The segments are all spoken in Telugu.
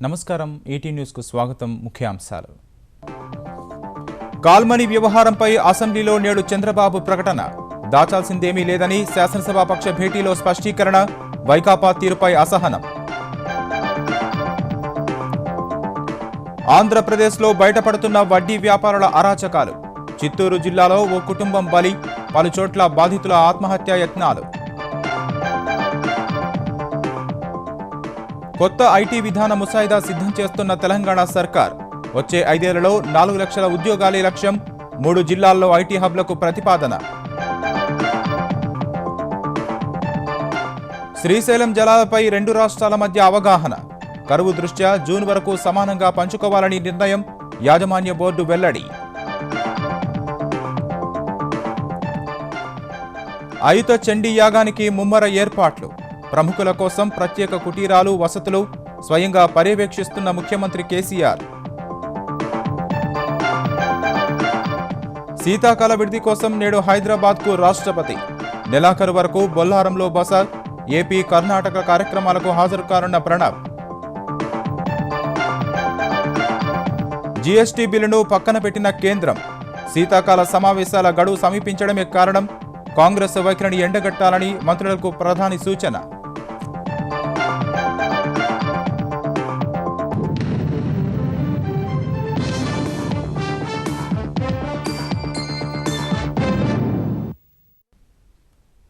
నమస్కారం ఈటీ న్యూస్కు స్వాగతం. ముఖ్యాంశాలు. కాల్మనీ వ్యవహారంపై అసెంబ్లీలో నేడు చంద్రబాబు ప్రకటన. దాచాల్సిందేమీ లేదని శాసనసభాపక్ష భేటీలో స్పష్టీకరణ. వైకాపా తీరుపై అసహనం. ఆంధ్రప్రదేశ్లో బయటపడుతున్న వడ్డీ వ్యాపారుల అరాచకాలు. చిత్తూరు జిల్లాలో ఓ కుటుంబం బలి, పలుచోట్ల బాధితుల ఆత్మహత్యా యత్నాలు. కొత్త ఐటీ విధాన ముసాయిదా సిద్ధం చేస్తున్న తెలంగాణ సర్కార్. వచ్చే 5 ఏళ్లలో 4 లక్షల ఉద్యోగాలే లక్ష్యం. 3 జిల్లాల్లో ఐటీ హబ్లకు ప్రతిపాదన. శ్రీశైలం జలాలపై 2 రాష్ట్రాల మధ్య అవగాహన. కరువు దృష్ట్యా జూన్ వరకు సమానంగా పంచుకోవాలని నిర్ణయం. యాజమాన్య బోర్డు వెల్లడి. అయుత చండీ యాగానికి ముమ్మర ఏర్పాట్లు. ప్రముఖుల కోసం ప్రత్యేక కుటీరాలు, వసతులు స్వయంగా పర్యవేక్షిస్తున్న ముఖ్యమంత్రి కేసీఆర్. శీతాకాల విడిది కోసం నేడు హైదరాబాద్కు రాష్ట్రపతి. నెలాఖరు వరకు బొల్లారంలో బస. ఏపీ, కర్ణాటక కార్యక్రమాలకు హాజరు కానున్న ప్రణబ్. జీఎస్టీ బిల్లును పక్కన పెట్టిన కేంద్రం. శీతాకాల సమావేశాల గడువు సమీపించడమే కారణం. కాంగ్రెస్ వైఖరిని ఎండగట్టాలని మంత్రులకు ప్రధాని సూచన.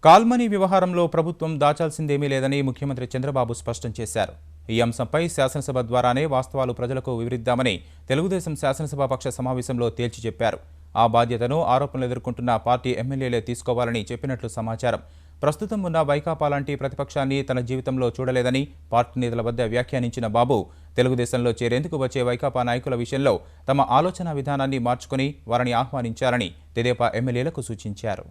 కాల్మనీ వ్యవహారంలో ప్రభుత్వం దాచాల్సిందేమీ లేదని ముఖ్యమంత్రి చంద్రబాబు స్పష్టం చేశారు. ఈ అంశంపై శాసనసభ ద్వారానే వాస్తవాలు ప్రజలకు వివరిద్దామని తెలుగుదేశం శాసనసభాపక్ష సమావేశంలో తేల్చి చెప్పారు. ఆ బాధ్యతను ఆరోపణలు ఎదుర్కొంటున్న పార్టీ ఎమ్మెల్యేలే తీసుకోవాలని చెప్పినట్లు సమాచారం. ప్రస్తుతం ఉన్న వైకాపా లాంటి ప్రతిపక్షాన్ని తన జీవితంలో చూడలేదని పార్టీ నేతల వద్ద వ్యాఖ్యానించిన బాబు తెలుగుదేశంలో చేరేందుకు వచ్చే వైకాపా నాయకుల విషయంలో తమ ఆలోచన విధానాన్ని మార్చుకుని వారిని ఆహ్వానించాలని తెదేపా ఎమ్మెల్యేలకు సూచించారు.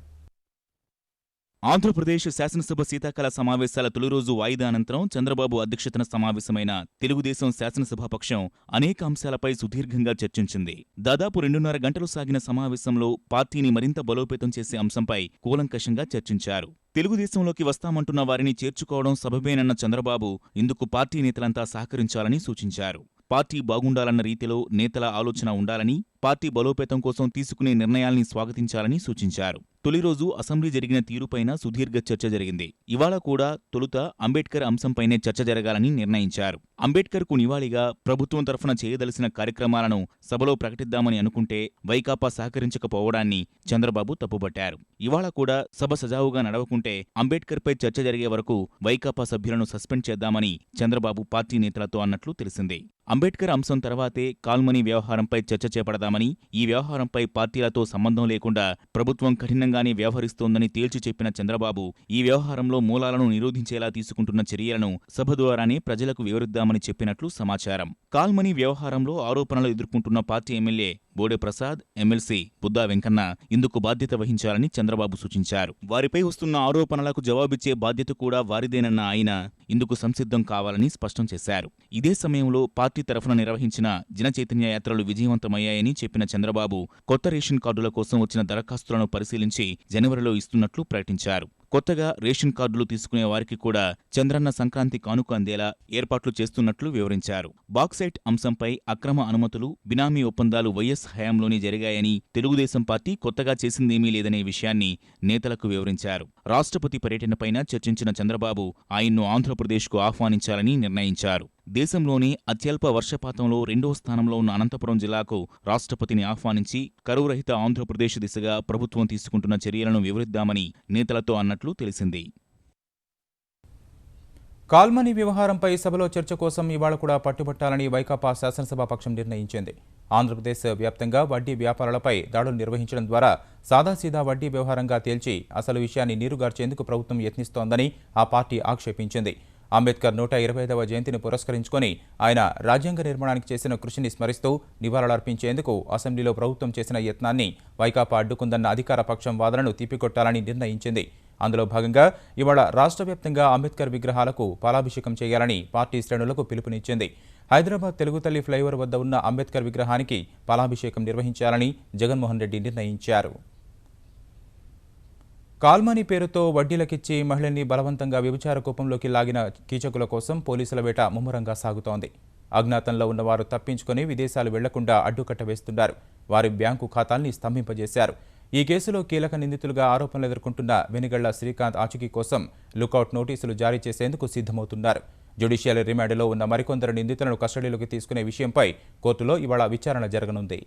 ఆంధ్రప్రదేశ్ శాసనసభ శీతాకాల సమావేశాల తొలి రోజు వాయిదా అనంతరం చంద్రబాబు అధ్యక్షతన సమావేశమైన తెలుగుదేశం శాసనసభాపక్షం అనేక అంశాలపై సుదీర్ఘంగా చర్చించింది. దాదాపు 2.5 గంటలు సాగిన సమావేశంలో పార్టీని మరింత బలోపేతం చేసే అంశంపై కూలంకషంగా చర్చించారు. తెలుగుదేశంలోకి వస్తామంటున్న వారిని చేర్చుకోవడం సబబేనన్న చంద్రబాబు ఇందుకు పార్టీ నేతలంతా సహకరించాలని సూచించారు. పార్టీ బాగుండాలన్న రీతిలో నేతల ఆలోచన ఉండాలని, పార్టీ బలోపేతం కోసం తీసుకునే నిర్ణయాల్ని స్వాగతించాలని సూచించారు. తొలి రోజు అసెంబ్లీ జరిగిన తీరుపైన సుదీర్ఘ చర్చ జరిగింది. ఇవాళ కూడా తొలుత అంబేద్కర్ అంశంపైనే చర్చ జరగాలని నిర్ణయించారు. అంబేద్కర్కు నివాళిగా ప్రభుత్వం తరఫున చేయదలసిన కార్యక్రమాలను సభలో ప్రకటిద్దామని అనుకుంటే వైకాపా సహకరించకపోవడాన్ని చంద్రబాబు తప్పుబట్టారు. ఇవాళ కూడా సభ సజావుగా నడవకుంటే అంబేద్కర్పై చర్చ జరిగే వరకు వైకాపా సభ్యులను సస్పెండ్ చేద్దామని చంద్రబాబు పార్టీ నేతలతో అన్నట్లు తెలిసింది. అంబేద్కర్ అంశం తర్వాతే కాల్మనీ వ్యవహారంపై చర్చ చేపడదామని, ఈ వ్యవహారంపై పార్టీలతో సంబంధం లేకుండా ప్రభుత్వం కఠినంగానే వ్యవహరిస్తోందని తేల్చి చెప్పిన చంద్రబాబు ఈ వ్యవహారంలో మూలాలను నిరోధించేలా తీసుకుంటున్న చర్యలను సభ ద్వారానే ప్రజలకు వివరిద్దామని చెప్పినట్లు సమాచారం. కాల్మనీ వ్యవహారంలో ఆరోపణలు ఎదుర్కొంటున్న party MLA Bode Prasad, MLC Buddha Venkanna ఇందుకు బాధ్యత వహించాలని చంద్రబాబు సూచించారు. వారిపై వస్తున్న ఆరోపణలకు జవాబిచ్చే బాధ్యత కూడా వారిదేనన్న ఆయన ఇందుకు సంసిద్ధం కావాలని స్పష్టం చేశారు. ఇదే సమయంలో పార్టీ తరఫున నిర్వహించిన జనచైతన్య యాత్రలు విజయవంతమయ్యాయని చెప్పిన చంద్రబాబు కొత్త రేషన్ కార్డుల కోసం వచ్చిన దరఖాస్తులను పరిశీలించి జనవరిలో ఇస్తున్నట్లు ప్రకటించారు. కొత్తగా రేషన్ కార్డులు తీసుకునే వారికి కూడా చంద్రన్న సంక్రాంతి కానుక అందేలా ఏర్పాట్లు చేస్తున్నట్లు వివరించారు. బాక్సైట్ అంశంపై అక్రమ అనుమతులు, బినామీ ఒప్పందాలు వైఎస్ హయాంలోనే జరిగాయని, తెలుగుదేశం పార్టీ కొత్తగా చేసిందేమీ లేదనే విషయాన్ని నేతలకు వివరించారు. రాష్ట్రపతి పర్యటనపైన చర్చించిన చంద్రబాబు ఆయన్ను ఆంధ్రప్రదేశ్కు ఆహ్వానించాలని నిర్ణయించారు. దేశంలోనే అత్యల్ప వర్షపాతంలో 2వ స్థానంలో ఉన్న అనంతపురం జిల్లాకు రాష్ట్రపతిని ఆహ్వానించి కరువురహిత ఆంధ్రప్రదేశ్ దిశగా ప్రభుత్వం తీసుకుంటున్న చర్యలను వివరిద్దామని నేతలతో అన్నట్లు తెలిసింది. కాల్మనీ వ్యవహారంపై సభలో చర్చ కోసం ఇవాళ కూడా పట్టుబట్టాలని వైకాపా శాసనసభాపక్షం నిర్ణయించింది. ఆంధ్రప్రదేశ్ వ్యాప్తంగా వడ్డీ వ్యాపారాలపై దాడులు నిర్వహించడం ద్వారా సాదాసీదా వడ్డీ వ్యవహారంగా తేల్చి అసలు విషయాన్ని నీరుగార్చేందుకు ప్రభుత్వం యత్నిస్తోందని ఆ పార్టీ ఆక్షేపించింది. అంబేద్కర్ 125వ జయంతిని పురస్కరించుకొని ఆయన రాజ్యాంగ నిర్మాణానికి చేసిన కృషిని స్మరిస్తూ నివాళులర్పించేందుకు అసెంబ్లీలో ప్రభుత్వం చేసిన యత్నాన్ని వైకాపా అడ్డుకుందన్న అధికార పక్షం వాదనను తిప్పికొట్టాలని నిర్ణయించింది. అందులో భాగంగా ఇవాళ రాష్ట్ర వ్యాప్తంగా అంబేద్కర్ విగ్రహాలకు పాలాభిషేకం చేయాలని పార్టీ శ్రేణులకు పిలుపునిచ్చింది. హైదరాబాద్ తెలుగుతల్లి ఫ్లైఓవర్ వద్ద ఉన్న అంబేద్కర్ విగ్రహానికి పాలాభిషేకం నిర్వహించాలని జగన్మోహన్ రెడ్డి నిర్ణయించారు. కాల్మనీ పేరుతో వడ్డీలకిచ్చి మహిళల్ని బలవంతంగా వ్యభిచార కూపంలోకి లాగిన కీచకుల కోసం పోలీసుల వేట ముమ్మరంగా సాగుతోంది. అజ్ఞాతంలో ఉన్నవారు తప్పించుకొని విదేశాలు వెళ్లకుండా అడ్డుకట్ట వేస్తున్నారు. వారి బ్యాంకు ఖాతాల్ని స్తంభింపజేశారు. ఈ కేసులో కీలక నిందితులుగా ఆరోపణలు ఎదుర్కొంటున్న వెనిగళ్ల శ్రీకాంత్ ఆచూకీ కోసం లుకౌట్ నోటీసులు జారీ చేసేందుకు సిద్ధమవుతున్నారు. జ్యుడిషియల్ రిమాండ్లో ఉన్న మరికొందరు నిందితులను కస్టడీలోకి తీసుకునే విషయంపై కోర్టులో ఇవాళ విచారణ జరగనుంది.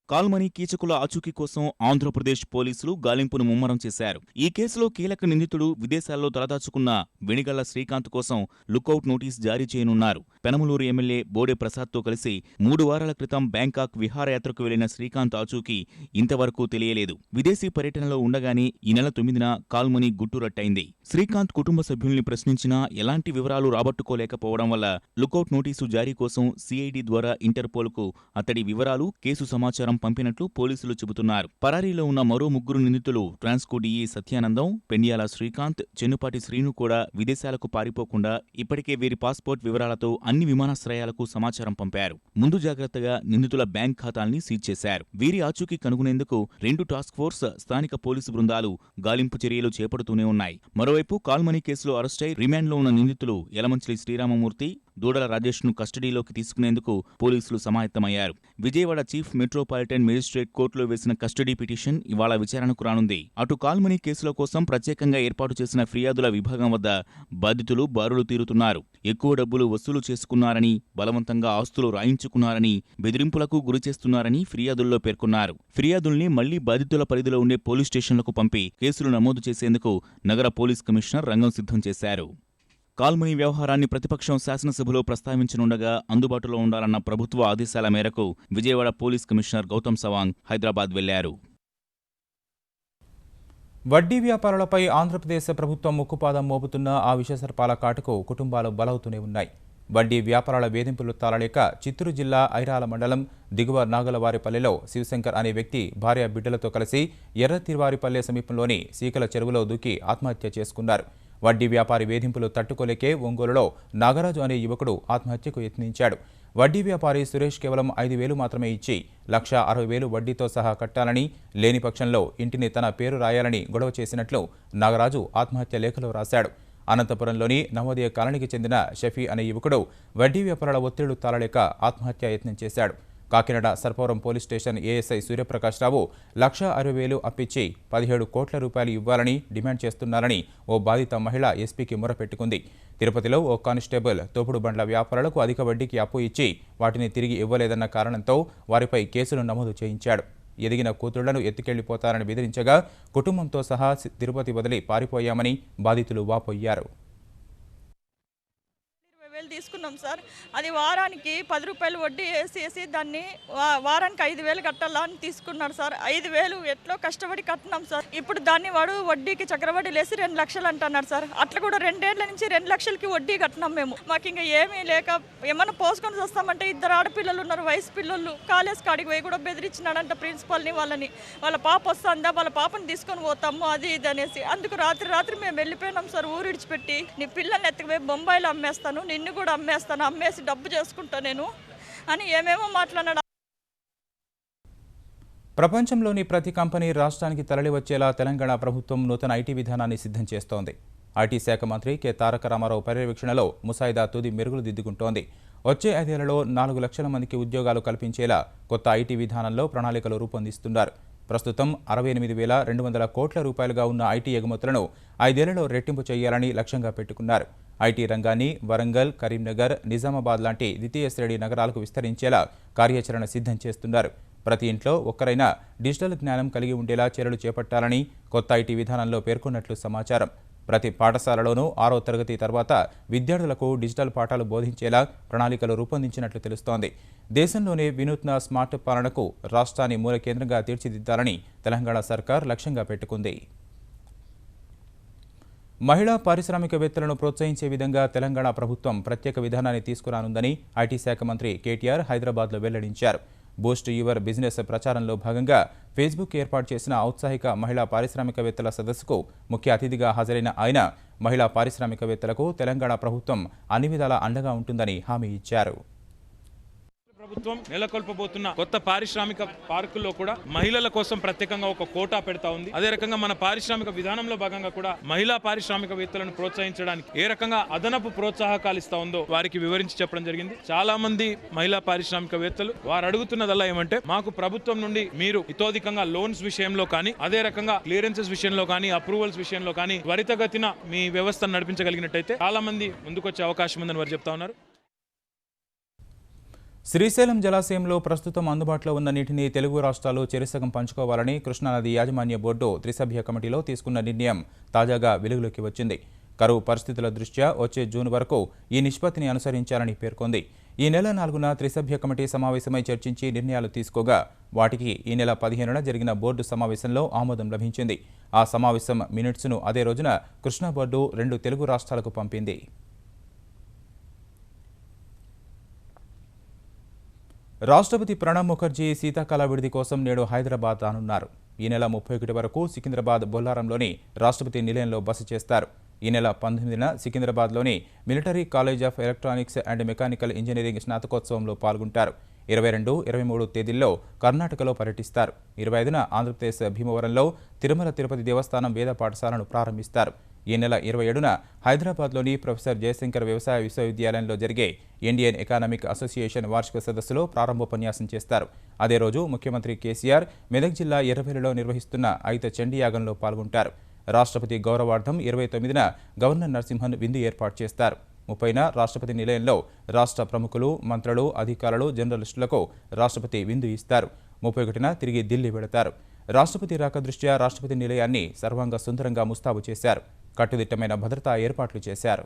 కాల్మనీ కీచకుల ఆచూకీ కోసం ఆంధ్రప్రదేశ్ పోలీసులు గాలింపును ముమ్మరం చేశారు. ఈ కేసులో కీలక నిందితుడు విదేశాల్లో తలదాచుకున్న వెనిగళ్ల శ్రీకాంత్ కోసం లుకౌట్ నోటీస్ జారీ చేయనున్నారు. పెనమలూరు ఎమ్మెల్యే బోడే ప్రసాద్తో కలిసి 3 వారాల క్రితం బ్యాంకాక్ విహారయాత్రకు వెళ్లిన శ్రీకాంత్ ఆచూకీ ఇంతవరకు తెలియలేదు. విదేశీ పర్యటనలో ఉండగానే ఈ నెల 9న కాల్మనీ గుట్టురట్టయింది. శ్రీకాంత్ కుటుంబ సభ్యుల్ని ప్రశ్నించినా ఎలాంటి వివరాలు రాబట్టుకోలేకపోవడం వల్ల లుకౌట్ నోటీసు జారీ కోసం సిఐడి ద్వారా ఇంటర్పోల్కు అతడి వివరాలు, కేసు సమాచారం పంపినట్లు పోలీసులు చెబుతున్నారు. పరారీలో ఉన్న మరో 3 నిందితులు ట్రాన్స్కో డీఈ సత్యానందం, పెండియాల శ్రీకాంత్, చెన్నుపాటి శ్రీను కూడా విదేశాలకు పారిపోకుండా ఇప్పటికే వీరి పాస్పోర్ట్ వివరాలతో అన్ని విమానాశ్రయాలకు సమాచారం పంపారు. ముందు జాగ్రత్తగా నిందితుల బ్యాంక్ ఖాతాల్ని సీజ్ చేశారు. వీరి ఆచూకీ కనుగొనేందుకు 2 టాస్క్ ఫోర్స్, స్థానిక పోలీసు బృందాలు గాలింపు చర్యలు చేపడుతూనే ఉన్నాయి. మరోవైపు కాల్మనీ కేసులో అరెస్టై రిమాండ్లో ఉన్న నిందితులు యలమంచిలి శ్రీరామమూర్తి, దూడల రాజేష్ను కస్టడీలోకి తీసుకునేందుకు పోలీసులు సమాయత్తమయ్యారు. విజయవాడ చీఫ్ మెట్రోపాలిటన్ మేజిస్ట్రేట్ కోర్టులో వేసిన కస్టడీ పిటిషన్ ఇవాళ విచారణకు రానుంది. అటు కాల్మనీ కేసుల కోసం ప్రత్యేకంగా ఏర్పాటు చేసిన ఫిర్యాదుల విభాగం వద్ద బాధితులు బారులు తీరుతున్నారు. ఎక్కువ డబ్బులు వసూలు చేసుకున్నారని, బలవంతంగా ఆస్తులు రాయించుకున్నారని, బెదిరింపులకు గురిచేస్తున్నారని ఫిర్యాదుల్లో పేర్కొన్నారు. ఫిర్యాదుల్ని మళ్లీ బాధితుల పరిధిలో ఉండే పోలీస్ స్టేషన్లకు పంపి కేసులు నమోదు చేసేందుకు నగర పోలీస్ కమిషనర్ రంగం సిద్ధం చేశారు. కాల్మనీ వ్యవహారాన్ని ప్రతిపక్షం శాసనసభలో ప్రస్తావించనుండగా అందుబాటులో ఉండాలన్న ప్రభుత్వ ఆదేశాల మేరకు విజయవాడ పోలీస్ కమిషనర్ గౌతమ్ సవాంగ్ హైదరాబాద్ వెళ్లారు. వడ్డీ వ్యాపారులపై ఆంధ్రప్రదేశ్ ప్రభుత్వం ముక్కుపాదం మోపుతున్న ఆ విషసర్పాల కాటుకు కుటుంబాలు బలవుతూనే ఉన్నాయి. వడ్డీ వ్యాపారాల వేధింపులు తాళలేక చిత్తూరు జిల్లా ఐరాల మండలం దిగువ నాగలవారిపల్లెలో శివశంకర్ అనే వ్యక్తి భార్య బిడ్డలతో కలిసి ఎర్రతిరువారిపల్లె సమీపంలోని సీకల చెరువులో దూకి ఆత్మహత్య చేసుకున్నారు. వడ్డీ వ్యాపారి వేధింపులు తట్టుకోలేకే ఒంగోలులో నాగరాజు అనే యువకుడు ఆత్మహత్యకు యత్నించాడు. వడ్డీ వ్యాపారి సురేష్ కేవలం 5,000 మాత్రమే ఇచ్చి 1,60,000 వడ్డీతో సహా కట్టాలని, లేని పక్షంలో ఇంటిని తన పేరు రాయాలని గొడవ చేసినట్లు నాగరాజు ఆత్మహత్య లేఖలో రాశాడు. అనంతపురంలోని నవోదయ కాలనీకి చెందిన షఫీ అనే యువకుడు వడ్డీ వ్యాపారుల ఒత్తిళ్లు తాళలేక ఆత్మహత్య యత్నం చేశాడు. Kakinada Sarpavaram police station ASI Suryaprakash Rao 1,60,000 అప్పిచ్చి 17 కోట్ల రూపాయలు ఇవ్వాలని డిమాండ్ చేస్తున్నారని ఓ బాధిత మహిళ ఎస్పీకి మొరపెట్టుకుంది. తిరుపతిలో ఓ కానిస్టేబుల్ తోపుడు బండ్ల వ్యాపారులకు అధిక వడ్డీకి అప్పు ఇచ్చి వాటిని తిరిగి ఇవ్వలేదన్న కారణంతో వారిపై కేసులు నమోదు చేయించాడు. ఎదిగిన కూతుళ్లను ఎత్తుకెళ్లిపోతారని బెదిరించగా కుటుంబంతో సహా తిరుపతి వదిలి పారిపోయామని బాధితులు వాపోయారు. తీసుకున్నాం సార్. అది వారానికి 10 రూపాయలు వడ్డీ వేసేసి దాన్ని వారానికి 5,000 కట్టాలా అని తీసుకున్నారు సార్. 5,000 ఎట్లో కష్టపడి కట్టినాం సార్. ఇప్పుడు దాన్ని వాడు వడ్డీకి చక్రవడ్డీ లేసి 2 లక్షలు అంటున్నారు సార్. అట్లా కూడా 2 ఏళ్ల నుంచి 2 లక్షలకి వడ్డీ కట్టినాం మేము. మాకు ఇంకా ఏమీ లేక ఏమన్నా పోసుకొని వస్తామంటే 2 ఆడపిల్లలు ఉన్నారు, వయసు పిల్లలు. కాలేజ్ కాడికి పోయి కూడా బెదిరించినాడంట ప్రిన్సిపల్ని, వాళ్ళ పాప వస్తుందా, వాళ్ళ పాపని తీసుకొని పోతాము అది ఇది అనేసి. అందుకు రాత్రి మేము వెళ్ళిపోయినాం సార్. ఊరు విడిచిపెట్టి నీ పిల్లల్ని ఎత్తుకుపోయి బొంబాయిలో అమ్మేస్తాను, నిన్ను కూడా అమ్మేస్తాను, అమ్మేసి డబ్బు చేసుకుంటా నేను అని ఏమేమో మాట్లాడాడు. ప్రపంచంలోని ప్రతి కంపెనీ రాష్ట్రానికి తరలి వచ్చేలా తెలంగాణ ప్రభుత్వం నూతన ఐటీ విధానాన్ని సిద్ధం చేస్తోంది. ఐటీ శాఖ మంత్రి కె తారక రామారావు పర్యవేక్షణలో ముసాయిదా తుది మెరుగులు దిద్దుకుంటోంది. వచ్చే 5 ఏళ్లలో 4 లక్షల మందికి ఉద్యోగాలు కల్పించేలా కొత్త ఐటీ విధానంలో ప్రణాళికలు రూపొందిస్తున్నారు. ప్రస్తుతం 68,200 కోట్ల రూపాయలుగా ఉన్న ఐటీ ఎగుమతులను 5 ఏళ్లలో రెట్టింపు చేయాలని లక్ష్యంగా పెట్టుకున్నారు. ఐటీ రంగాన్ని వరంగల్, కరీంనగర్, నిజామాబాద్ లాంటి ద్వితీయ శ్రేణి నగరాలకు విస్తరించేలా కార్యాచరణ సిద్ధం చేస్తున్నారు. ప్రతి ఇంట్లో ఒక్కరైనా డిజిటల్ జ్ఞానం కలిగి ఉండేలా చర్యలు చేపట్టాలని కొత్త ఐటీ విధానంలో పేర్కొన్నట్లు సమాచారం. ప్రతి పాఠశాలలోనూ 6వ తరగతి తర్వాత విద్యార్థులకు డిజిటల్ పాఠాలు బోధించేలా ప్రణాళికలు రూపొందించినట్లు తెలుస్తోంది. దేశంలోనే వినూత్న స్మార్ట్ పాలనకు రాష్ట్రాన్ని మూల కేంద్రంగా తీర్చిదిద్దాలని తెలంగాణ సర్కార్ లక్ష్యంగా పెట్టుకుంది. మహిళా పారిశ్రామికవేత్తలను ప్రోత్సహించే విధంగా తెలంగాణ ప్రభుత్వం ప్రత్యేక విధానాన్ని తీసుకురానుందని ఐటీ శాఖ మంత్రి కేటీఆర్ హైదరాబాద్లో వెల్లడించారు. బూస్ట్ యువర్ బిజినెస్ ప్రచారంలో భాగంగా ఫేస్బుక్ ఏర్పాటు చేసిన ఔత్సాహిక మహిళా పారిశ్రామికవేత్తల సదస్సుకు ముఖ్య అతిథిగా హాజరైన ఆయన మహిళా పారిశ్రామికవేత్తలకు తెలంగాణ ప్రభుత్వం అన్ని విధాలా అండగా ఉంటుందని హామీ ఇచ్చారు. ప్రభుత్వం నెలకొల్పబోతున్న కొత్త పారిశ్రామిక పార్కుల్లో కూడా మహిళల కోసం ప్రత్యేకంగా ఒక కోటా పెడతా ఉంది. అదే రకంగా మన పారిశ్రామిక విధానంలో భాగంగా కూడా మహిళా పారిశ్రామికవేత్తలను ప్రోత్సహించడానికి ఏ రకంగా అదనపు ప్రోత్సాహకాలు ఇస్తా ఉందో వారికి వివరించి చెప్పడం జరిగింది. చాలా మంది మహిళా పారిశ్రామికవేత్తలు వారు అడుగుతున్నదల్లా ఏమంటే మాకు ప్రభుత్వం నుండి మీరు ఇతోధికంగా లోన్స్ విషయంలో కానీ అదే రకంగా క్లియరెన్సెస్ విషయంలో కానీ అప్రూవల్స్ విషయంలో కానీ త్వరితగతిన మీ వ్యవస్థను నడిపించగలిగినట్టయితే చాలా మంది ముందుకొచ్చే అవకాశం ఉందని వారు చెప్తా ఉన్నారు. శ్రీశైలం జలాశయంలో ప్రస్తుతం అందుబాటులో ఉన్న నీటిని తెలుగు రాష్ట్రాలు చెరిసగం పంచుకోవాలని కృష్ణానది యాజమాన్య బోర్డు త్రిసభ్య కమిటీలో తీసుకున్న నిర్ణయం తాజాగా వెలుగులోకి వచ్చింది. కరువు పరిస్థితుల దృష్ట్యా వచ్చే జూన్ వరకు ఈ నిష్పత్తిని అనుసరించాలని పేర్కొంది. ఈ నెల 4న త్రిసభ్య కమిటీ సమావేశమై చర్చించి నిర్ణయాలు తీసుకోగా వాటికి ఈ నెల 15న జరిగిన బోర్డు సమావేశంలో ఆమోదం లభించింది. ఆ సమావేశం మినిట్స్ను అదే రోజున కృష్ణా బోర్డు 2 తెలుగు రాష్ట్రాలకు పంపింది. రాష్ట్రపతి ప్రణబ్ ముఖర్జీ శీతాకాల విడిది కోసం నేడు హైదరాబాద్ రానున్నారు. ఈ నెల 31 వరకు సికింద్రాబాద్ బొల్లారంలోని రాష్ట్రపతి నిలయంలో బస చేస్తారు. ఈ నెల 19న సికింద్రాబాద్లోని military college of electronics and mechanical engineering స్నాతకోత్సవంలో పాల్గొంటారు. 22, 23 తేదీల్లో కర్ణాటకలో పర్యటిస్తారు. 25న ఆంధ్రప్రదేశ్ భీమవరంలో తిరుమల తిరుపతి దేవస్థానం వేద పాఠశాలను ప్రారంభిస్తారు. ఈ నెల 27న హైదరాబాద్లోని ప్రొఫెసర్ జయశంకర్ వ్యవసాయ విశ్వవిద్యాలయంలో జరిగే ఇండియన్ ఎకనామిక్ అసోసియేషన్ వార్షిక సదస్సులో ప్రారంభోపన్యాసం చేస్తారు. అదే రోజు ముఖ్యమంత్రి కేసీఆర్ మెదక్ జిల్లా ఎర్రవెల్లిలో నిర్వహిస్తున్న అయిత చండీయాగంలో పాల్గొంటారు. రాష్ట్రపతి గౌరవార్థం 29న గవర్నర్ నరసింహన్ విందు ఏర్పాటు చేస్తారు. 30న రాష్ట్రపతి నిలయంలో రాష్ట్ర ప్రముఖులు, మంత్రులు, అధికారులు, జర్నలిస్టులకు రాష్ట్రపతి విందు ఇస్తారు. 31న తిరిగి ఢిల్లీ వెళతారు. రాష్ట్రపతి రాక దృష్ట్యా రాష్ట్రపతి నిలయాన్ని సర్వాంగ సుందరంగా ముస్తాబు చేశారు. కట్టుదిట్టమైన భద్రతా ఏర్పాట్లు చేశారు.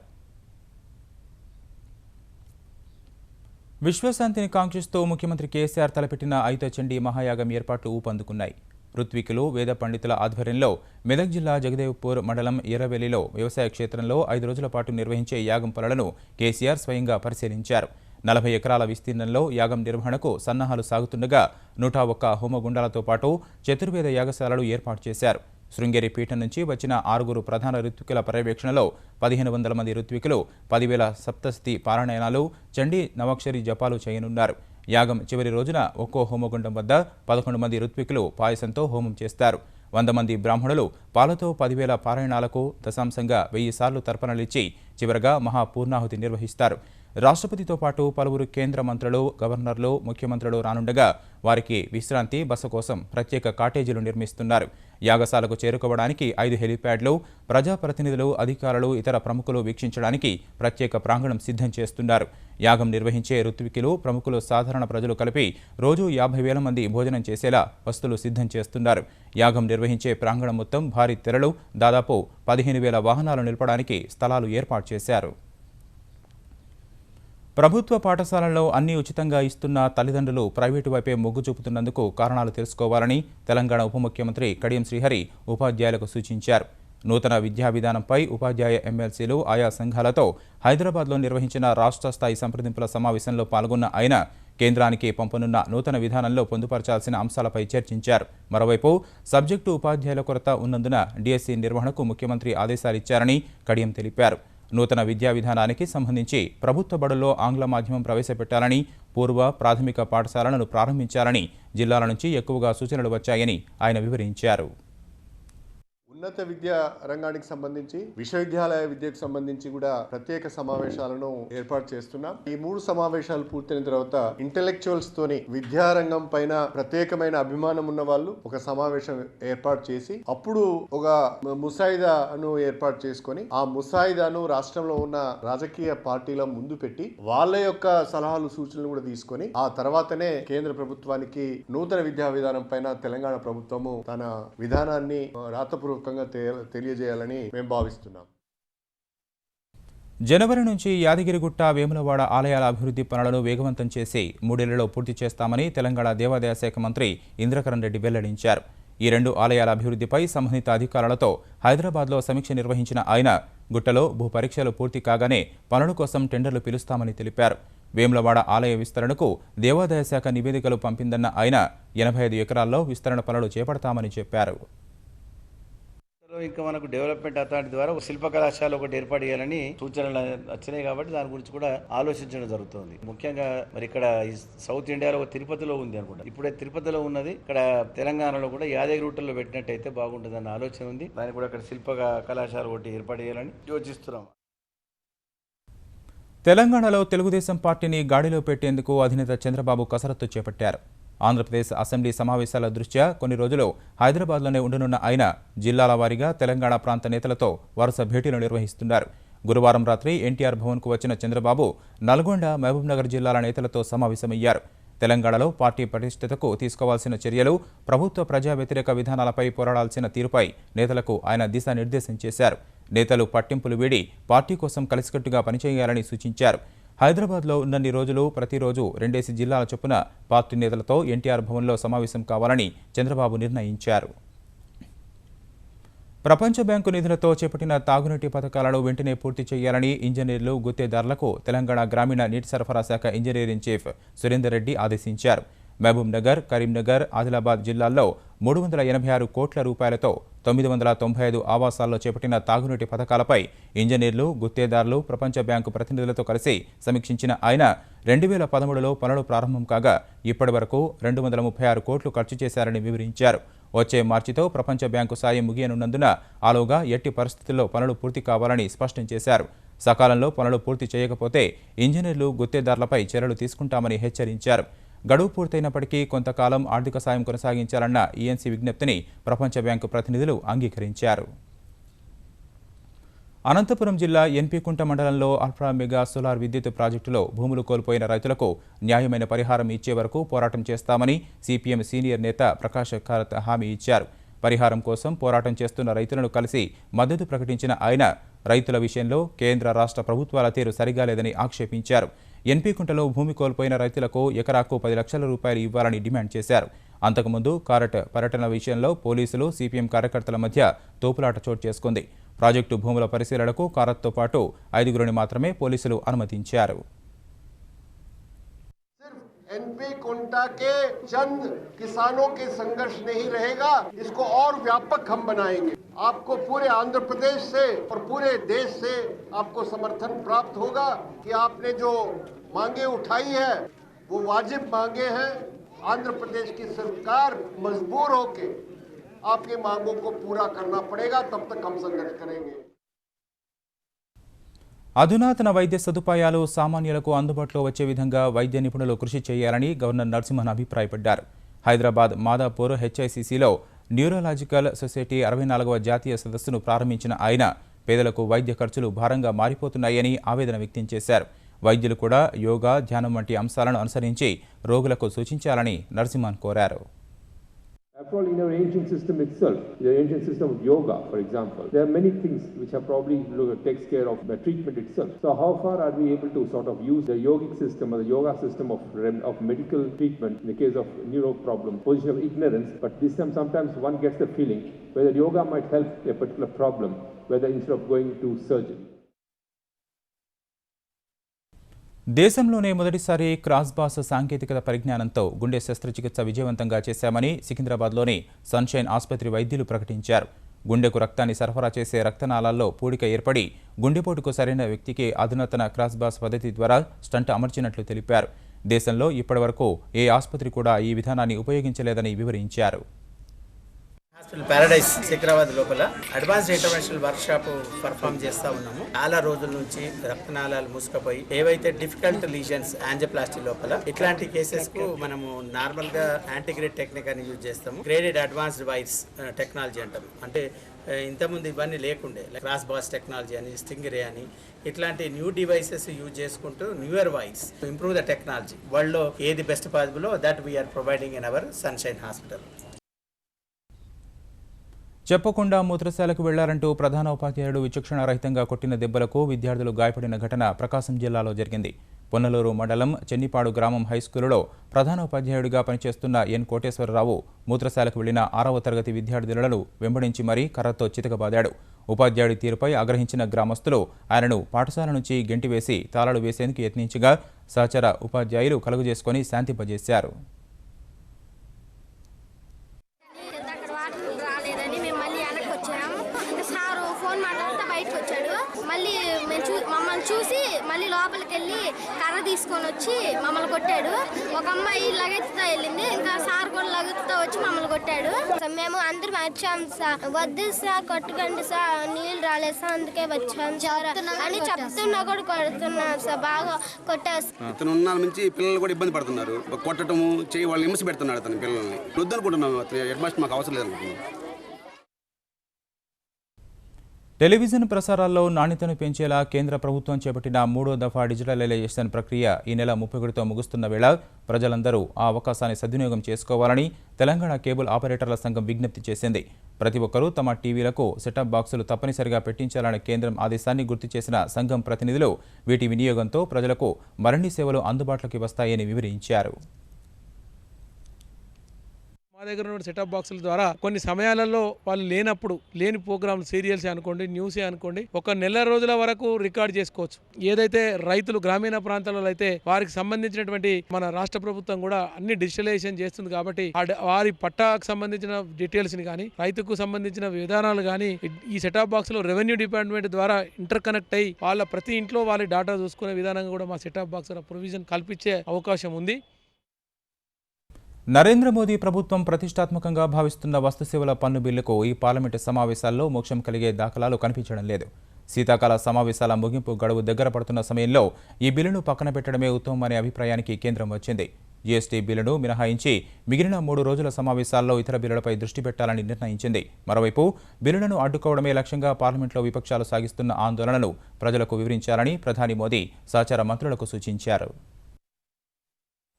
విశ్వశాంతిని కాంక్షిస్తూ ముఖ్యమంత్రి కేసీఆర్ తలపెట్టిన అయిత చండీ మహాయాగం ఏర్పాట్లు ఊపందుకున్నాయి. ఋత్వికులు, వేద పండితుల ఆధ్వర్యంలో మెదక్ జిల్లా జగదేవ్పూర్ మండలం ఎర్రవెల్లిలో వ్యవసాయ క్షేత్రంలో 5 రోజుల పాటు నిర్వహించే యాగం పనులను కేసీఆర్ స్వయంగా పరిశీలించారు. 40 ఎకరాల విస్తీర్ణంలో యాగం నిర్వహణకు సన్నాహాలు సాగుతుండగా 101 హోమగుండాలతో పాటు చతుర్వేద యాగశాలలు ఏర్పాటు చేశారు. శృంగేరి పీఠం నుంచి వచ్చిన 6 ప్రధాన ఋత్వికుల పర్యవేక్షణలో 1500 మంది ఋత్వికులు 10,000 సప్తశతి పారాయణాలు, చండీ నవాక్షరి జపాలు చేయనున్నారు. యాగం చివరి రోజున ఒక్కో హోమగుండం వద్ద 11 మంది ఋత్వికులు పాయసంతో హోమం చేస్తారు. 100 మంది బ్రాహ్మణులు పాలతో 10,000 పారాయణాలకు దశాంశంగా 1000 సార్లు తర్పణలిచ్చి చివరగా మహాపూర్ణాహుతి నిర్వహిస్తారు. రాష్ట్రపతితో పాటు పలువురు కేంద్ర మంత్రులు, గవర్నర్లు, ముఖ్యమంత్రులు రానుండగా వారికి విశ్రాంతి, బస కోసం ప్రత్యేక కాటేజీలు నిర్మిస్తున్నారు. యాగశాలకు చేరుకోవడానికి 5 హెలిప్యాడ్లు, ప్రజాప్రతినిధులు, అధికారులు, ఇతర ప్రముఖులు వీక్షించడానికి ప్రత్యేక ప్రాంగణం సిద్ధం చేస్తున్నారు. యాగం నిర్వహించే ఋత్వికులు, ప్రముఖులు, సాధారణ ప్రజలు కలిపి రోజు 50,000 మంది భోజనం చేసేలా వసతులు సిద్ధం చేస్తున్నారు. యాగం నిర్వహించే ప్రాంగణం మొత్తం భారీ తెరలు, దాదాపు 15,000 వాహనాలు నిలపడానికి స్థలాలు ఏర్పాటు చేశారు. ప్రభుత్వ పాఠశాలల్లో అన్ని ఉచితంగా ఇస్తున్న తల్లిదండ్రులు ప్రైవేటు వైపే మొగ్గు చూపుతున్నందుకు కారణాలు తెలుసుకోవాలని తెలంగాణ ఉప ముఖ్యమంత్రి కడియం శ్రీహరి ఉపాధ్యాయులకు సూచించారు. నూతన విద్యా విధానంపై ఉపాధ్యాయ ఎమ్మెల్సీలు ఆయా సంఘాలతో హైదరాబాద్లో నిర్వహించిన రాష్ట్ర స్థాయి సంప్రదింపుల సమావేశంలో పాల్గొన్న ఆయన కేంద్రానికి పంపనున్న నూతన విధానంలో పొందుపరచాల్సిన అంశాలపై చర్చించారు. మరోవైపు సబ్జెక్టు ఉపాధ్యాయుల కొరత ఉన్నందున డిఎస్సి నిర్వహణకు ముఖ్యమంత్రి ఆదేశాలిచ్చారని కడియం తెలిపారు. నూతన విద్యా విధానానికి సంబంధించి ప్రభుత్వ బడుల్లో ఆంగ్ల మాధ్యమం ప్రవేశపెట్టాలని, పూర్వ ప్రాథమిక పాఠశాలలను ప్రారంభించాలని జిల్లాల నుంచి ఎక్కువగా సూచనలు వచ్చాయని ఆయన వివరించారు. ఉన్నత విద్యా రంగానికి సంబంధించి, విశ్వవిద్యాలయ విద్యకు సంబంధించి కూడా ప్రత్యేక సమావేశాలను ఏర్పాటు చేస్తున్నాం. ఈ 3 సమావేశాలు పూర్తయిన తర్వాత ఇంటెలెక్చువల్స్ తోని విద్యారంగం పైన ప్రత్యేకమైన అభిమానం ఉన్న వాళ్ళు ఒక సమావేశం ఏర్పాటు చేసి అప్పుడు ఒక ముసాయిదాను ఏర్పాటు చేసుకొని ఆ ముసాయిదాను రాష్ట్రంలో ఉన్న రాజకీయ పార్టీల ముందు పెట్టి వాళ్ళ యొక్క సలహాలు, సూచనలు కూడా తీసుకొని ఆ తర్వాతనే కేంద్ర ప్రభుత్వానికి నూతన విద్యా విధానం పైన తెలంగాణ ప్రభుత్వము తన విధానాన్ని రాతపూర్వకంగా తెలియజేయాలని మేము భావిస్తున్నాం. జనవరి నుంచి యాదగిరిగుట్ట, వేములవాడ ఆలయాల అభివృద్ధి పనులను వేగవంతం చేసి 3 ఏళ్లలో పూర్తి చేస్తామని తెలంగాణ దేవాదాయ శాఖ మంత్రి ఇంద్రకరణ్ రెడ్డి వెల్లడించారు. ఈ 2 ఆలయాల అభివృద్ధిపై సంబంధిత అధికారులతో హైదరాబాద్లో సమీక్ష నిర్వహించిన ఆయన గుట్టలో భూ పరీక్షలు పూర్తి కాగానే పనుల కోసం టెండర్లు పిలుస్తామని తెలిపారు. వేములవాడ ఆలయ విస్తరణకు దేవాదాయ శాఖ నివేదికలు పంపిందన్న ఆయన 85 ఎకరాల్లో విస్తరణ పనులు చేపడతామని చెప్పారు. ఇంకా మనకు డెవలప్మెంట్ అథారిటీ ద్వారా ఒక శిల్ప కళాశాల ఒకటి ఏర్పాటు చేయాలని సూచనలు వచ్చినాయి కాబట్టి దాని గురించి కూడా ఆలోచించడం జరుగుతుంది. ముఖ్యంగా మరి ఇక్కడ సౌత్ ఇండియాలో తిరుపతిలో ఉంది అనుకుంటా. ఇప్పుడే తిరుపతిలో ఉన్నది, ఇక్కడ తెలంగాణలో కూడా యాదగిరిగుట్టలో పెట్టినట్టయితే బాగుంటుందన్న ఆలోచన ఉంది. దానికి కూడా అక్కడ శిల్ప కళాశాల ఒకటి ఏర్పాటు చేయాలని యోచిస్తున్నాం. తెలంగాణలో తెలుగుదేశం పార్టీని గాడిలో పెట్టేందుకు అధినేత చంద్రబాబు కసరత్తు చేపట్టారు. ఆంధ్రప్రదేశ్ అసెంబ్లీ సమావేశాల దృష్ట్యా కొన్ని రోజులు హైదరాబాద్లోనే ఉండనున్న ఆయన జిల్లాల వారీగా తెలంగాణ ప్రాంత నేతలతో వరుస భేటీలు నిర్వహిస్తున్నారు. గురువారం రాత్రి ఎన్టీఆర్ భవన్కు వచ్చిన చంద్రబాబు నల్గొండ, మహబూబ్నగర్ జిల్లాల నేతలతో సమావేశమయ్యారు. తెలంగాణలో పార్టీ పటిష్టతకు తీసుకోవాల్సిన చర్యలు, ప్రభుత్వ ప్రజా వ్యతిరేక విధానాలపై పోరాడాల్సిన తీరుపై నేతలకు ఆయన దిశానిర్దేశం చేశారు. నేతలు పట్టింపులు వీడి పార్టీ కోసం కలిసికట్టుగా పనిచేయాలని సూచించారు. హైదరాబాద్లో ఉన్నన్ని రోజులు ప్రతిరోజు 2 జిల్లాల చొప్పున పార్టీ నేతలతో ఎన్టీఆర్ భవన్లో సమావేశం కావాలని చంద్రబాబు నిర్ణయించారు. ప్రపంచ బ్యాంకు నిధులతో చేపట్టిన తాగునీటి పథకాలను వెంటనే పూర్తి చేయాలని ఇంజనీర్లు, గుత్తేదారులకు తెలంగాణ గ్రామీణ నీటి సరఫరా శాఖ ఇంజనీరింగ్ చీఫ్ సురేందర్ రెడ్డి ఆదేశించారు. మహబూబ్నగర్, కరీంనగర్, ఆదిలాబాద్ జిల్లాల్లో 386 కోట్ల రూపాయలతో 995 ఆవాసాల్లో చేపట్టిన తాగునీటి పథకాలపై ఇంజనీర్లు, గుత్తేదారులు, ప్రపంచ బ్యాంకు ప్రతినిధులతో కలిసి సమీక్షించిన ఆయన 2013లో పనులు ప్రారంభం కాగా ఇప్పటి వరకు 236 కోట్లు ఖర్చు చేశారని వివరించారు. వచ్చే మార్చితో ప్రపంచ బ్యాంకు సాయం ముగియనున్నందున ఆలోగా ఎట్టి పరిస్థితుల్లో పనులు పూర్తి కావాలని స్పష్టం చేశారు. సకాలంలో పనులు పూర్తి చేయకపోతే ఇంజనీర్లు, గుత్తేదారులపై చర్యలు తీసుకుంటామని హెచ్చరించారు. గడువు పూర్తయినప్పటికీ కొంతకాలం ఆర్థిక సాయం కొనసాగించాలన్న ఈఎన్సీ విజ్ఞప్తిని ప్రపంచ బ్యాంకు ప్రతినిధులు అంగీకరించారు. అనంతపురం జిల్లా ఎన్పీకుంట మండలంలో అల్ట్రా మెగా సోలార్ విద్యుత్ ప్రాజెక్టులో భూములు కోల్పోయిన రైతులకు న్యాయమైన పరిహారం ఇచ్చే వరకు పోరాటం చేస్తామని సిపిఎం సీనియర్ నేత ప్రకాష్ కారత్ హామీ ఇచ్చారు. పరిహారం కోసం పోరాటం చేస్తున్న రైతులను కలిసి మద్దతు ప్రకటించిన ఆయన రైతుల విషయంలో కేంద్ర, రాష్ట్ర ప్రభుత్వాల తీరు సరిగా లేదని ఆక్షేపించారు. ఎన్పీకుంటలో భూమి కోల్పోయిన రైతులకు ఎకరాకు 10 లక్షల రూపాయలు ఇవ్వాలని డిమాండ్ చేశారు. అంతకుముందు కారట్ పర్యటన విషయంలో పోలీసులు, సిపిఎం కార్యకర్తల మధ్య తోపులాట చోటు చేసుకుంది. ప్రాజెక్టు భూముల పరిశీలనకు కారత్తో పాటు 5గురిని మాత్రమే పోలీసులు అనుమతించారు. एनपी कोंटा के चंद किसानों के संघर्ष नहीं रहेगा, इसको और व्यापक हम बनाएंगे. आपको पूरे आंध्र प्रदेश से और पूरे देश से आपको समर्थन प्राप्त होगा कि आपने जो मांगे उठाई है वो वाजिब मांगे हैं. आंध्र प्रदेश की सरकार मजबूर होके आपकी मांगों को पूरा करना पड़ेगा, तब तक हम संघर्ष करेंगे. అధునాతన వైద్య సదుపాయాలు సామాన్యులకు అందుబాటులో వచ్చే విధంగా వైద్య నిపుణులు కృషి చేయాలని గవర్నర్ నరసింహన్ అభిప్రాయపడ్డారు. హైదరాబాద్ మాదాపూర్ హెచ్ఐసిసిలో న్యూరోలాజికల్ సొసైటీ 64వ జాతీయ సదస్సును ప్రారంభించిన ఆయన పేదలకు వైద్య ఖర్చులు భారంగా మారిపోతున్నాయని ఆవేదన వ్యక్తం చేశారు. వైద్యులు కూడా యోగా, ధ్యానం వంటి అంశాలను అనుసరించి రోగులకు సూచించాలని నరసింహన్ కోరారు. After all, in our ancient system itself, the ancient system of yoga, for example, there are many things which are probably takes care of the treatment itself. So how far are we able to sort of use the yogic system or the yoga system of medical treatment in the case of neuro problem, position of ignorance, but this time sometimes one gets the feeling whether yoga might help a particular problem, whether instead of going to surgery. దేశంలోనే మొదటిసారి క్రాస్ బాస్ సాంకేతికత పరిజ్ఞానంతో గుండె శస్త్రచికిత్స విజయవంతంగా చేశామని సికింద్రాబాద్లోని సన్షైన్ ఆసుపత్రి వైద్యులు ప్రకటించారు. గుండెకు రక్తాన్ని సరఫరా చేసే రక్తనాళాల్లో పూడిక ఏర్పడి గుండెపోటుకు సరైన వ్యక్తికి అధునాతన క్రాస్ బాస్ పద్ధతి ద్వారా స్టంట్ అమర్చినట్లు తెలిపారు. దేశంలో ఇప్పటివరకు ఏ ఆసుపత్రి కూడా ఈ విధానాన్ని ఉపయోగించలేదని వివరించారు. హాస్పిటల్ పారడైజ్ సికింద్రాబాద్ లోపల advanced interventional work shop perform చేస్తూ ఉన్నాము. చాలా రోజుల నుంచి రక్తనాళాలు మూసుకుపోయి ఏవైతే డిఫికల్ట్ లీజన్స్ యాంజియోప్లాస్టీ లోపల ఇట్లాంటి కేసెస్ కు మనము నార్మల్ గా యాంటీగ్రేడ్ టెక్నిక్ అని యూజ్ చేస్తాము. గ్రేడెడ్ అడ్వాన్స్డ్ వైర్స్ టెక్నాలజీ అంటాము. అంటే ఇంతకుముందు ఇవన్నీ లేకుండే క్రాస్ బాస్ టెక్నాలజీ అని, స్టింగ్ రే అని ఇట్లాంటి న్యూ డివైసెస్ యూజ్ చేసుకుంటూ newer wires improve the technology. World లో ఏది best possible that we're providing in our Sunshine hospital. చెప్పకుండా మూత్రశాలకు వెళ్లారంటూ ప్రధాన ఉపాధ్యాయుడు విచక్షణారహితంగా కొట్టిన దెబ్బలకు విద్యార్థులు గాయపడిన ఘటన ప్రకాశం జిల్లాలో జరిగింది. పొన్నలూరు మండలం చెన్నిపాడు గ్రామం హైస్కూలులో ప్రధాన ఉపాధ్యాయుడిగా పనిచేస్తున్న ఎన్ కోటేశ్వరరావు మూత్రశాలకు వెళ్లిన 6వ తరగతి విద్యార్థులను వెంబడించి మరీ కర్రతో చితకబాదాడు. ఉపాధ్యాయుడి తీరుపై ఆగ్రహించిన గ్రామస్తులు ఆయనను పాఠశాల నుంచి గెంటివేసి తాళాలు వేసేందుకు యత్నించగా సహచర ఉపాధ్యాయులు కలుగజేసుకుని శాంతింపజేశారు. ఫోన్ మాట్లాడితే బయటకు వచ్చాడు. మళ్ళీ మమ్మల్ని చూసి మళ్ళీ లోపలికి వెళ్ళి కర్ర తీసుకొని వచ్చి మమ్మల్ని కొట్టాడు. ఒక అమ్మాయి లగెత్తుతో వెళ్ళింది, ఇంకా సార్ కూడా లగెత్తుతో వచ్చి మమ్మల్ని కొట్టాడు. మేము అందరం వచ్చాం సార్, వద్దు సార్ కొట్టకండి సార్, నీళ్ళు రాలేదు సార్ అందుకే వచ్చాం సార్ అని చెప్తున్నా కూడా కొడుతున్నాం సార్, బాగా కొట్టేస్తాం. అతను ఉన్న నుంచి పిల్లలు కూడా ఇబ్బంది పడుతున్నారు, కొట్టడము చేయి వాళ్ళని హింస పెడుతున్నాడు అతని పిల్లల్ని. వద్దనుకుంటున్నాం, హెడ్ మాస్టర్ మాకు అవసరం లేదనుకుంటున్నాం. టెలివిజన్ ప్రసారాల్లో నాణ్యతను పెంచేలా కేంద్ర ప్రభుత్వం చేపట్టిన 3వ దఫా డిజిటలైజేషన్ ప్రక్రియ ఈ నెల 31తో ముగుస్తున్న వేళ ప్రజలందరూ ఆ అవకాశాన్ని సద్వినియోగం చేసుకోవాలని తెలంగాణ కేబుల్ ఆపరేటర్ల సంఘం విజ్ఞప్తి చేసింది. ప్రతి ఒక్కరూ తమ టీవీలకు సెటప్ బాక్సులు తప్పనిసరిగా పెట్టించాలనే కేంద్రం ఆదేశాన్ని గుర్తు చేసిన సంఘం ప్రతినిధులు వీటి వినియోగంతో ప్రజలకు మరిన్ని సేవలు అందుబాటులోకి వస్తాయని వివరించారు. మా దగ్గర ఉన్న సెటప్ బాక్సుల ద్వారా కొన్ని సమయాలలో వాళ్ళు లేనప్పుడు లేని ప్రోగ్రాంలు సీరియల్స్ అనుకోండి, న్యూసే అనుకోండి, ఒక నెల రోజుల వరకు రికార్డ్ చేసుకోవచ్చు. ఏదైతే రైతులు గ్రామీణ ప్రాంతాలలో అయితే వారికి సంబంధించినటువంటి మన రాష్ట్ర ప్రభుత్వం కూడా అన్ని డిజిటలైజేషన్ చేస్తుంది కాబట్టి వారి పట్టాకు సంబంధించిన డీటెయిల్స్ ని కానీ రైతుకు సంబంధించిన విధానాలు కానీ ఈ సెటప్ బాక్స్ లో రెవెన్యూ డిపార్ట్మెంట్ ద్వారా ఇంటర్ కనెక్ట్ అయ్యి వాళ్ళ ప్రతి ఇంట్లో వాళ్ళ డేటా చూసుకునే విధానంగా కూడా మా సెటప్ బాక్స్ ప్రొవిజన్ కల్పించే అవకాశం ఉంది. నరేంద్ర మోదీ ప్రభుత్వం ప్రతిష్టాత్మకంగా భావిస్తున్న వస్తుసేవల పన్ను బిల్లుకు ఈ పార్లమెంటు సమావేశాల్లో మోక్షం కలిగే దాఖలాలు కనిపించడం లేదు. శీతాకాల సమావేశాల ముగింపు గడువు దగ్గర పడుతున్న సమయంలో ఈ బిల్లును పక్కన పెట్టడమే ఉత్తమమనే అభిప్రాయానికి కేంద్రం వచ్చింది. జీఎస్టీ బిల్లును మినహాయించి మిగిలిన 3 రోజుల సమావేశాల్లో ఇతర బిల్లులపై దృష్టి పెట్టాలని నిర్ణయించింది. మరోవైపు బిల్లులను అడ్డుకోవడమే లక్ష్యంగా పార్లమెంట్లో విపక్షాలు సాగిస్తున్న ఆందోళనను ప్రజలకు వివరించాలని ప్రధాని మోదీ సహచార మంత్రులకు సూచించారు.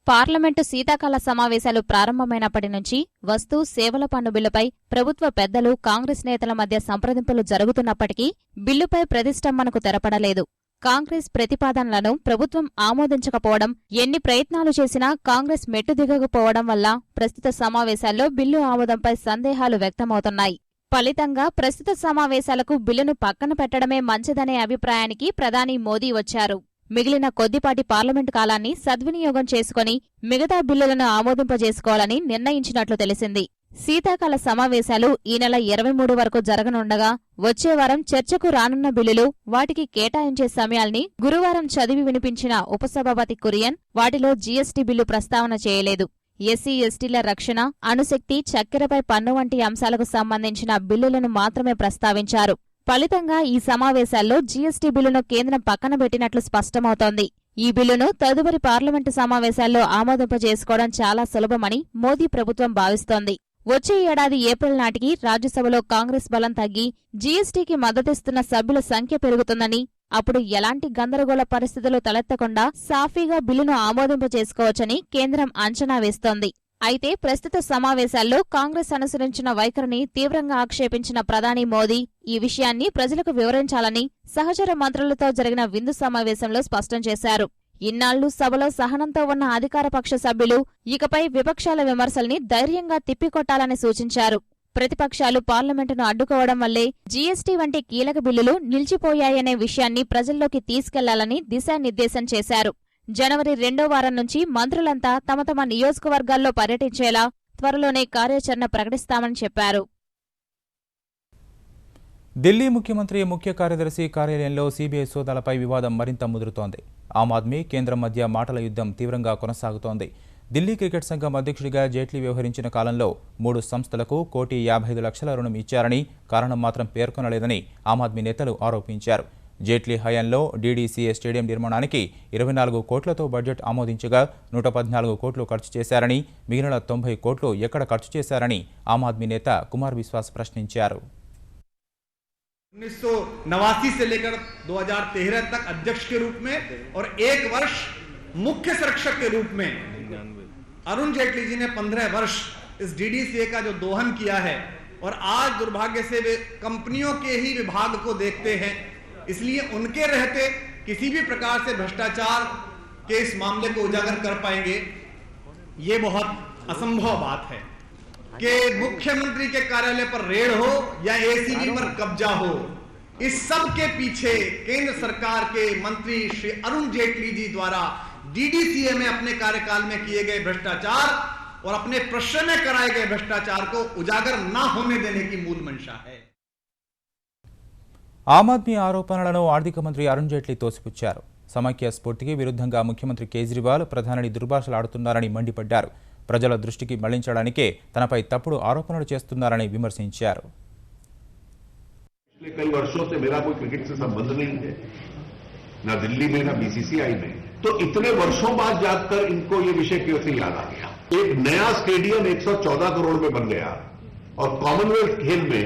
పార్లమెంటు శీతాకాల సమావేశాలు ప్రారంభమైనప్పటి నుంచి వస్తు సేవల పన్ను బిల్లుపై ప్రభుత్వ పెద్దలు కాంగ్రెస్ నేతల మధ్య సంప్రదింపులు జరుగుతున్నప్పటికీ బిల్లుపై ప్రతిష్టంభనకు తెరపడలేదు. కాంగ్రెస్ ప్రతిపాదనలను ప్రభుత్వం ఆమోదించకపోవడం, ఎన్ని ప్రయత్నాలు చేసినా కాంగ్రెస్ మెట్టు దిగకపోవడం వల్ల ప్రస్తుత సమావేశాల్లో బిల్లు ఆమోదంపై సందేహాలు వ్యక్తమవుతున్నాయి. ఫలితంగా ప్రస్తుత సమావేశాలకు బిల్లును పక్కన పెట్టడమే మంచిదనే అభిప్రాయానికి ప్రధాని మోదీ వచ్చారు. మిగిలిన కొద్దిపాటి పార్లమెంటు కాలాన్ని సద్వినియోగం చేసుకుని మిగతా బిల్లులను ఆమోదింపజేసుకోవాలని నిర్ణయించినట్లు తెలిసింది. శీతాకాల సమావేశాలు ఈ నెల 23 వరకు జరగనుండగా వచ్చే వారం చర్చకు రానున్న బిల్లులు, వాటికి కేటాయించే సమయాల్ని గురువారం చదివి వినిపించిన ఉపసభాపతి కురియన్ వాటిలో జీఎస్టీ బిల్లు ప్రస్తావన చేయలేదు. ఎస్సీ ఎస్టీల రక్షణ, అణుశక్తి, చక్కెరపై పన్ను వంటి అంశాలకు సంబంధించిన బిల్లులను మాత్రమే ప్రస్తావించారు. ఫలితంగా ఈ సమావేశాల్లో జీఎస్టీ బిల్లును కేంద్రం పక్కన పెట్టినట్లు స్పష్టమవుతోంది. ఈ బిల్లును తదుపరి పార్లమెంటు సమావేశాల్లో ఆమోదింపజేసుకోవడం చాలా సులభమని మోదీ ప్రభుత్వం భావిస్తోంది. వచ్చే ఏడాది ఏప్రిల్ నాటికి రాజ్యసభలో కాంగ్రెస్ బలం తగ్గి జీఎస్టీకి మద్దతిస్తున్న సభ్యుల సంఖ్య పెరుగుతుందని, అప్పుడు ఎలాంటి గందరగోళ పరిస్థితులు తలెత్తకుండా సాఫీగా బిల్లును ఆమోదింపజేసుకోవచ్చని కేంద్రం అంచనా వేస్తోంది. అయితే ప్రస్తుత సమావేశాల్లో కాంగ్రెస్ అనుసరించిన వైఖరిని తీవ్రంగా ఆక్షేపించిన ప్రధాని మోదీ ఈ విషయాన్ని ప్రజలకు వివరించాలని సహచర మంత్రులతో జరిగిన విందు సమావేశంలో స్పష్టం చేశారు. ఇన్నాళ్లు సభలో సహనంతో ఉన్న అధికారపక్ష సభ్యులు ఇకపై విపక్షాల విమర్శల్ని ధైర్యంగా తిప్పికొట్టాలని సూచించారు. ప్రతిపక్షాలు పార్లమెంటును అడ్డుకోవడం వల్లే జీఎస్టీ వంటి కీలక బిల్లులు నిలిచిపోయాయనే విషయాన్ని ప్రజల్లోకి తీసుకెళ్లాలని దిశానిర్దేశం చేశారు. జనవరి 2వ వారం నుంచి మంత్రులంతా తమ తమ నియోజకవర్గాల్లో పర్యటించేలా త్వరలోనే కార్యాచరణ ప్రకటిస్తామని చెప్పారు. ఢిల్లీ ముఖ్యమంత్రి ముఖ్య కార్యదర్శి కార్యాలయంలో సీబీఐ సోదాలపై వివాదం మరింత ముదురుతోంది. ఆమ్ ఆద్మీ కేంద్రం మధ్య మాటల యుద్ధం తీవ్రంగా కొనసాగుతోంది. ఢిల్లీ క్రికెట్ సంఘం అధ్యక్షుడిగా జైట్లీ వ్యవహరించిన కాలంలో 3 సంస్థలకు ₹1,55,00,000 రుణం ఇచ్చారని, కారణం మాత్రం పేర్కొనలేదని ఆమ్ ఆద్మీ నేతలు ఆరోపించారు. జైట్లీ హయాంలో డీడీసీఏ స్టేడియం నిర్మాణానికి 24 కోట్లతో బడ్జెట్ ఆమోదించగా 114 కోట్లు ఖర్చు చేశారని, మిగిలిన 90 కోట్లు ఎక్కడ ఖర్చు చేశారని ఆమ్ ఆద్మీ నేత కుమార్ విశ్వాస్ ప్రశ్నించారు. 1989 से लेकर 2013 तक अध्यक्ष के रूप में और 1 वर्ष मुख्य संरक्षक के रूप में अरुण जेटली जी ने 15 वर्ष इस डीडीसीए का जो दोहन किया है और आज दुर्भाग्य से वे कंपनियों के ही विभाग को देखते हैं। इसलिए उनके रहते किसी भी प्रकार से भ्रष्टाचार के इस मामले को उजागर कर पाएंगे, ये बहुत असंभव बात है कि मुख्यमंत्री के कार्यालय पर रेड हो या एसीबी पर कब्जा हो, इस सब के पीछे केंद्र सरकार के मंत्री श्री अरुण जेटली जी द्वारा डीडीसीए में अपने कार्यकाल में किए गए भ्रष्टाचार और अपने प्रश्न में कराए गए भ्रष्टाचार को उजागर न होने देने की मूल मंशा है. ఆమ్ ఆద్మీ ఆరోపణలను ఆర్థిక మంత్రి అరుణ్ జైట్లీ తోసిపుచ్చారు. సమైక్య స్ఫూర్తికి విరుద్ధంగా ముఖ్యమంత్రి కేజ్రీవాల్ ప్రధానిని దుర్భాషలాడుతున్నారని మండిపడ్డారు. ప్రజల దృష్టికి మళ్లించడానికే తనపై తప్పుడు ఆరోపణలు చేస్తున్నారని విమర్శించారు. पिछले कई वर्षों से मेरा कोई क्रिकेट से संबंध नहीं है, ना दिल्ली में ना बीसीसीआई में, तो इतने वर्षों बाद जाकर इनको ये विषय क्यों से याद आ गया? एक नया स्टेडियम 114 करोड़ में बन गया और कॉमनवेल्थ खेल में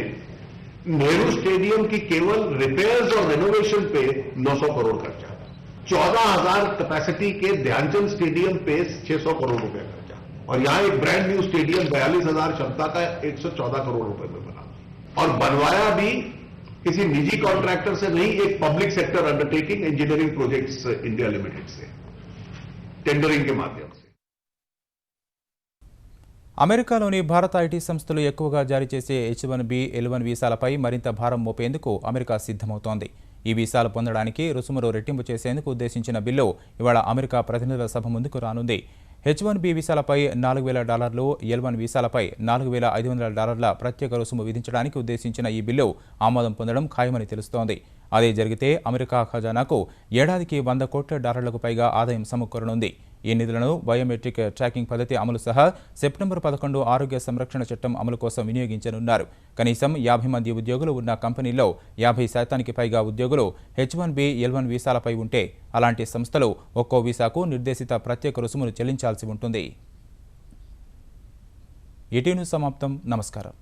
नेहरू स्टेडियम की केवल रिपेयर्स और रेनोवेशन पे 900 करोड़ खर्चा, 14,000 कैपेसिटी के ध्यानचंद स्टेडियम पे 600 करोड़ रुपए खर्चा, और यहां एक ब्रांड न्यू स्टेडियम 42,000 क्षमता का 114 करोड़ रुपए में बना, और बनवाया भी किसी निजी कॉन्ट्रैक्टर से नहीं, एक public sector undertaking engineering projects India limited से टेंडरिंग के माध्यम से. అమెరికాలోని భారత ఐటీ సంస్థలు ఎక్కువగా జారీ చేసే H1B, L1 వీసాలపై మరింత భారం మోపేందుకు అమెరికా సిద్ధమవుతోంది. ఈ వీసాలు పొందడానికి రుసుమును రెట్టింపు చేసేందుకు ఉద్దేశించిన బిల్లు ఇవాళ అమెరికా ప్రతినిధుల సభ ముందుకు రానుంది. H1B వీసాలపై $4,000, L1 వీసాలపై $4,500 ప్రత్యేక రుసుము విధించడానికి ఉద్దేశించిన ఈ బిల్లు ఆమోదం పొందడం ఖాయమని తెలుస్తోంది. అదే జరిగితే అమెరికా ఖజానాకు ఏడాదికి $100 కోట్ల పైగా ఆదాయం సమకూరనుంది. ఈ నిధులను బయోమెట్రిక్ ట్రాకింగ్ పద్ధతి అమలు సహా సెప్టెంబర్ 11 ఆరోగ్య సంరక్షణ చట్టం అమలు కోసం వినియోగించనున్నారు. కనీసం 50 మంది ఉద్యోగులు ఉన్న కంపెనీల్లో 50% పైగా ఉద్యోగులు H1B, L1 వీసాలపై ఉంటే అలాంటి సంస్థలు ఒక్కో వీసాకు నిర్దేశిత ప్రత్యేక రుసుమును చెల్లించాల్సి ఉంటుంది. ఈటీవీ న్యూస్ సమాప్తం. నమస్కారం.